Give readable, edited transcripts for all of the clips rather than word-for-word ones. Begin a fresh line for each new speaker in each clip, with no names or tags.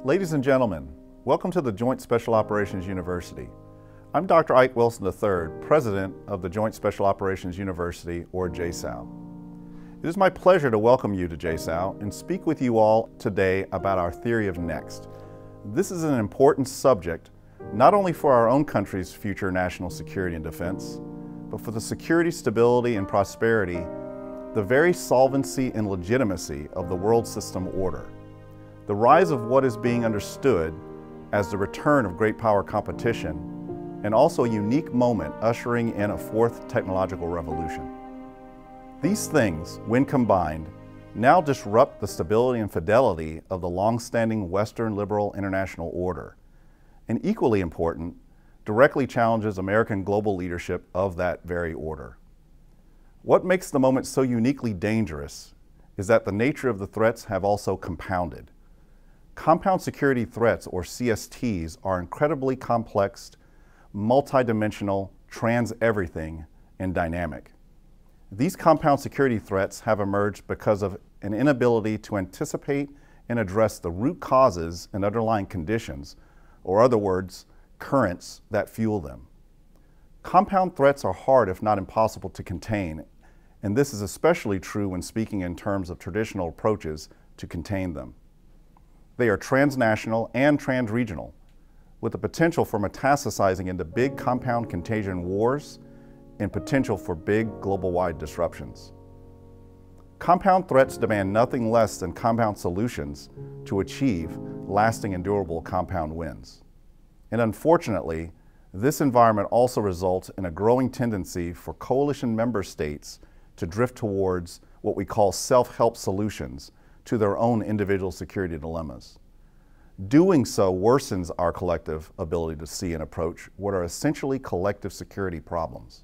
Ladies and gentlemen, welcome to the Joint Special Operations University. I'm Dr. Ike Wilson III, President of the Joint Special Operations University, or JSOU. It is my pleasure to welcome you to JSOU and speak with you all today about our theory of next. This is an important subject, not only for our own country's future national security and defense, but for the security, stability, and prosperity, the very solvency and legitimacy of the world system order. The rise of what is being understood as the return of great power competition, and also a unique moment ushering in a fourth technological revolution. These things, when combined, now disrupt the stability and fidelity of the long-standing Western liberal international order, and equally important, directly challenges American global leadership of that very order. What makes the moment so uniquely dangerous is that the nature of the threats have also compounded. Compound security threats, or CSTs, are incredibly complex, multidimensional, trans-everything, and dynamic. These compound security threats have emerged because of an inability to anticipate and address the root causes and underlying conditions, or other words, currents that fuel them. Compound threats are hard, if not impossible, to contain, and this is especially true when speaking in terms of traditional approaches to contain them. They are transnational and transregional, with the potential for metastasizing into big compound contagion wars and potential for big global-wide disruptions. Compound threats demand nothing less than compound solutions to achieve lasting and durable compound wins. And unfortunately, this environment also results in a growing tendency for coalition member states to drift towards what we call self-help solutions to their own individual security dilemmas. Doing so worsens our collective ability to see and approach what are essentially collective security problems.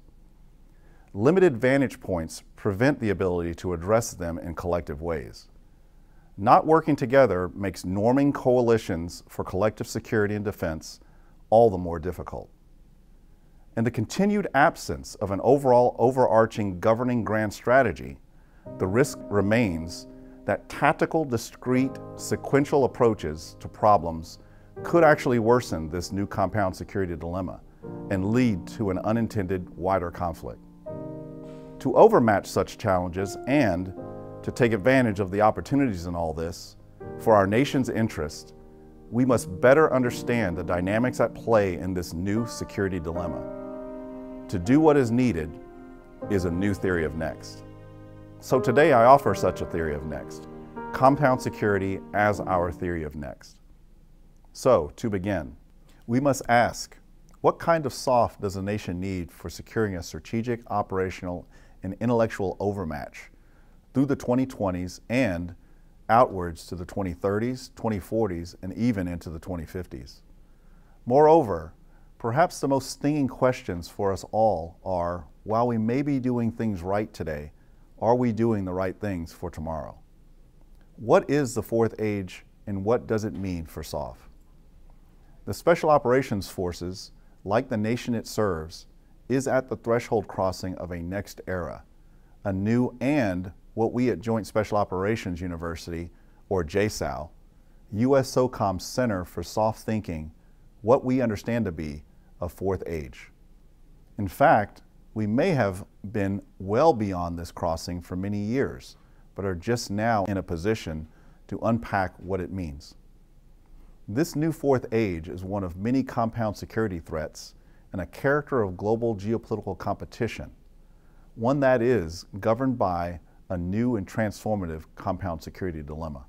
Limited vantage points prevent the ability to address them in collective ways. Not working together makes norming coalitions for collective security and defense all the more difficult. In the continued absence of an overall overarching governing grand strategy, the risk remains that tactical, discrete, sequential approaches to problems could actually worsen this new compound security dilemma and lead to an unintended wider conflict. To overmatch such challenges and to take advantage of the opportunities in all this, for our nation's interest, we must better understand the dynamics at play in this new security dilemma. To do what is needed is a new theory of next. So today I offer such a theory of next, compound security as our theory of next. So, to begin, we must ask, what kind of SOF does a nation need for securing a strategic, operational, and intellectual overmatch through the 2020s and outwards to the 2030s, 2040s, and even into the 2050s? Moreover, perhaps the most stinging questions for us all are, while we may be doing things right today, are we doing the right things for tomorrow? What is the fourth age and what does it mean for SOF? The Special Operations Forces, like the nation it serves, is at the threshold crossing of a next era, a new and what we at Joint Special Operations University, or JSOU, USSOCOM's Center for Soft Thinking, what we understand to be a fourth age. In fact, we may have been well beyond this crossing for many years, but are just now in a position to unpack what it means. This new fourth age is one of many compound security threats and a character of global geopolitical competition, one that is governed by a new and transformative compound security dilemma.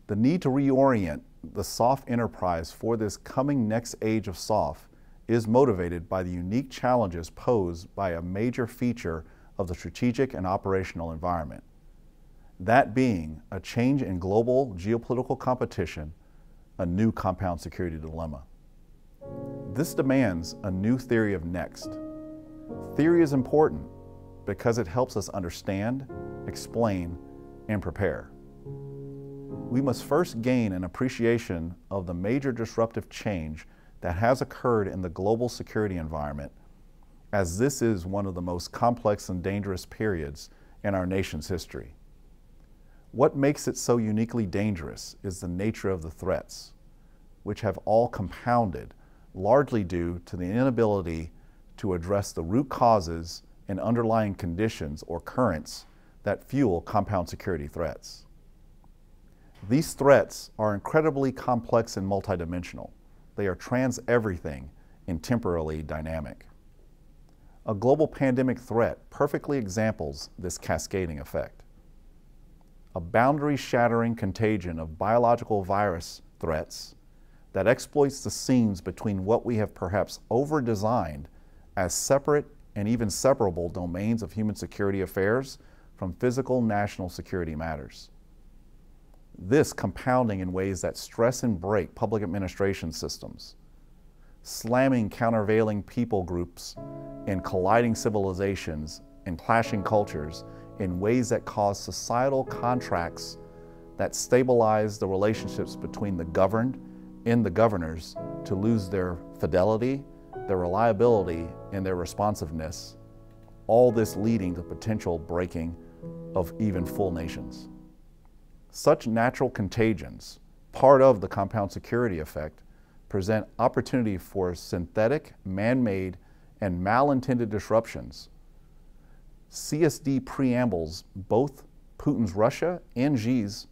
The need to reorient the SOF enterprise for this coming next age of SOF is motivated by the unique challenges posed by a major feature of the strategic and operational environment. That being a change in global geopolitical competition, a new compound security dilemma. This demands a new theory of next. Theory is important because it helps us understand, explain, and prepare. We must first gain an appreciation of the major disruptive change that has occurred in the global security environment, as this is one of the most complex and dangerous periods in our nation's history. What makes it so uniquely dangerous is the nature of the threats, which have all compounded, largely due to the inability to address the root causes and underlying conditions or currents that fuel compound security threats. These threats are incredibly complex and multidimensional. They are trans-everything and temporally dynamic. A global pandemic threat perfectly examples this cascading effect. A boundary-shattering contagion of biological virus threats that exploits the seams between what we have perhaps over-designed as separate and even separable domains of human security affairs from physical national security matters. This compounding in ways that stress and break public administration systems, slamming countervailing people groups and colliding civilizations and clashing cultures in ways that cause societal contracts that stabilize the relationships between the governed and the governors to lose their fidelity, their reliability, and their responsiveness, all this leading to potential breaking of even full nations. Such natural contagions, part of the compound security effect, present opportunity for synthetic, man-made, and malintended disruptions. CSD preambles both Putin's Russia and Xi's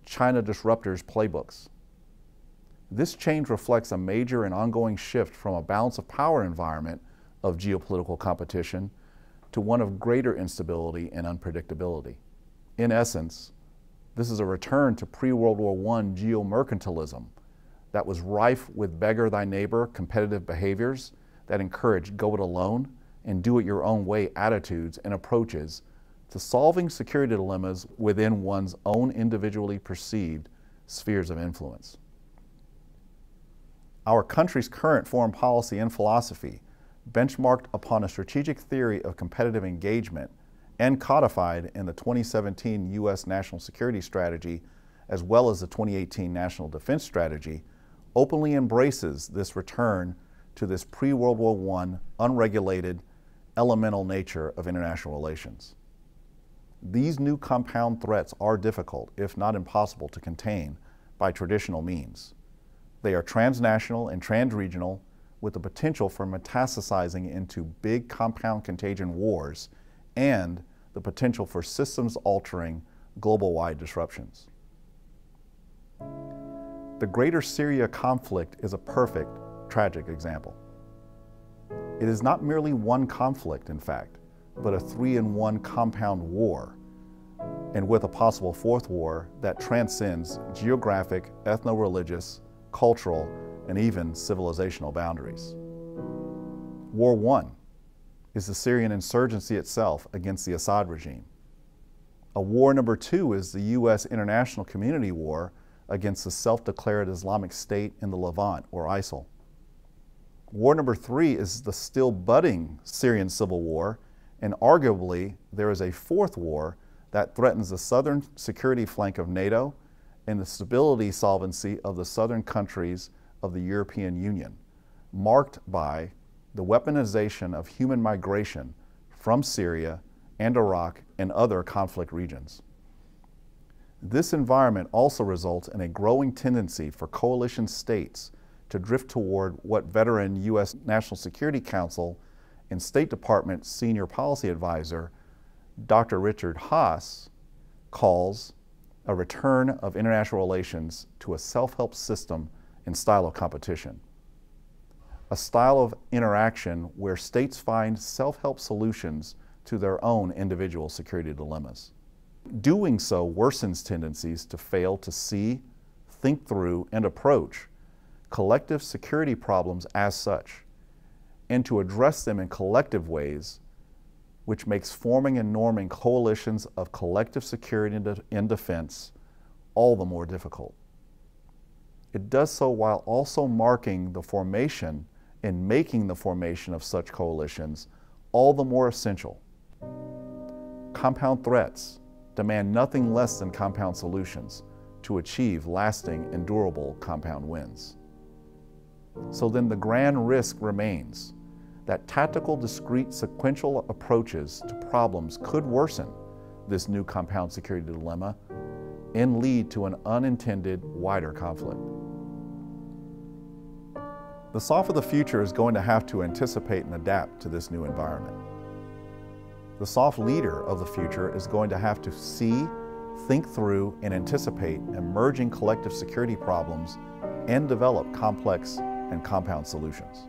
China disruptors playbooks. This change reflects a major and ongoing shift from a balance of power environment of geopolitical competition to one of greater instability and unpredictability. In essence, this is a return to pre-World War I geomercantilism that was rife with beggar thy neighbor competitive behaviors that encouraged go it alone and do it your own way attitudes and approaches to solving security dilemmas within one's own individually perceived spheres of influence. Our country's current foreign policy and philosophy, benchmarked upon a strategic theory of competitive engagement and codified in the 2017 U.S. National Security Strategy as well as the 2018 National Defense Strategy, openly embraces this return to this pre-World War I unregulated, elemental nature of international relations. These new compound threats are difficult, if not impossible, to contain by traditional means. They are transnational and transregional with the potential for metastasizing into big compound contagion wars and the potential for systems-altering, global-wide disruptions. The greater Syria conflict is a perfect, tragic example. It is not merely one conflict, in fact, but a 3-in-1 compound war, and with a possible fourth war that transcends geographic, ethno-religious, cultural, and even civilizational boundaries. War I is the Syrian insurgency itself against the Assad regime. A war number 2 is the U.S. international community war against the self-declared Islamic State in the Levant, or ISIL. War number 3 is the still budding Syrian civil war, and arguably there is a fourth war that threatens the southern security flank of NATO and the stability solvency of the southern countries of the European Union, marked by the weaponization of human migration from Syria and Iraq and other conflict regions. This environment also results in a growing tendency for coalition states to drift toward what veteran U.S. National Security Council and State Department Senior Policy Advisor Dr. Richard Haass calls a return of international relations to a self-help system and style of competition. A style of interaction where states find self-help solutions to their own individual security dilemmas. Doing so worsens tendencies to fail to see, think through, and approach collective security problems as such, and to address them in collective ways, which makes forming and norming coalitions of collective security and defense all the more difficult. It does so while also marking the formation and making the formation of such coalitions all the more essential. Compound threats demand nothing less than compound solutions to achieve lasting and durable compound wins. So then the grand risk remains that tactical, discrete, sequential approaches to problems could worsen this new compound security dilemma and lead to an unintended wider conflict. The SOF of the future is going to have to anticipate and adapt to this new environment. The SOF leader of the future is going to have to see, think through, and anticipate emerging collective security problems and develop complex and compound solutions.